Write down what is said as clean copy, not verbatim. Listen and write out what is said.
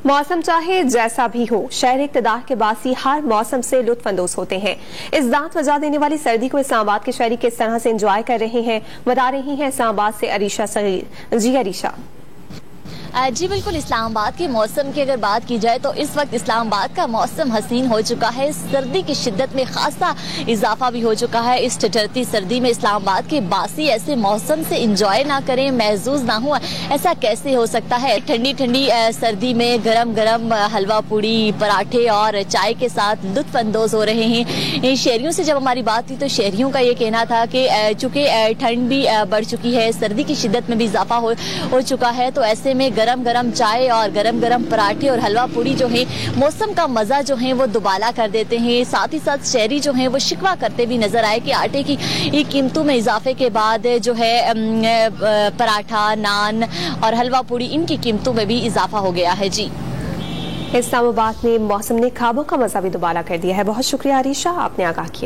मौसम चाहे जैसा भी हो, शहर इक़्तिदार के बासी हर मौसम से लुत्फानंदोज होते हैं। इस दांत वजा देने वाली सर्दी को इस्लामाबाद के शहरी किस तरह से एंजॉय कर रहे हैं, बता रही हैं इस्लामाबाद से अरीशा सगीर। जी अरीशा। जी बिल्कुल, इस्लामाबाद के मौसम की अगर बात की जाए तो इस वक्त इस्लामाबाद का मौसम हसीन हो चुका है। सर्दी की शिद्दत में खासा इजाफा भी हो चुका है। इस ठिठुरती सर्दी में इस्लामाबाद के बासी ऐसे मौसम से इंजॉय ना करें, महसूस ना हो, ऐसा कैसे हो सकता है। ठंडी ठंडी सर्दी में गरम गरम हलवा पूड़ी, पराठे और चाय के साथ लुत्फानंदोज हो रहे हैं। शहरियों से जब हमारी बात हुई तो शहरियों का ये कहना था कि चूँकि ठंड भी बढ़ चुकी है, सर्दी की शिद्दत में भी इजाफा हो चुका है, तो ऐसे में गरम गरम चाय और गरम गरम पराठे और हलवा पूड़ी जो है मौसम का मजा जो है वो दुबाला कर देते हैं। साथ ही साथ शहरी जो है वो शिकवा करते भी नजर आए कि आटे की कीमतों में इजाफे के बाद जो है पराठा, नान और हलवा पूड़ी इनकी कीमतों में भी इजाफा हो गया है। जी, इस्लामाबाद में मौसम ने ख्वाबों का मजा भी दुबाला कर दिया है। बहुत शुक्रिया अरीशा, आपने आगाह किया।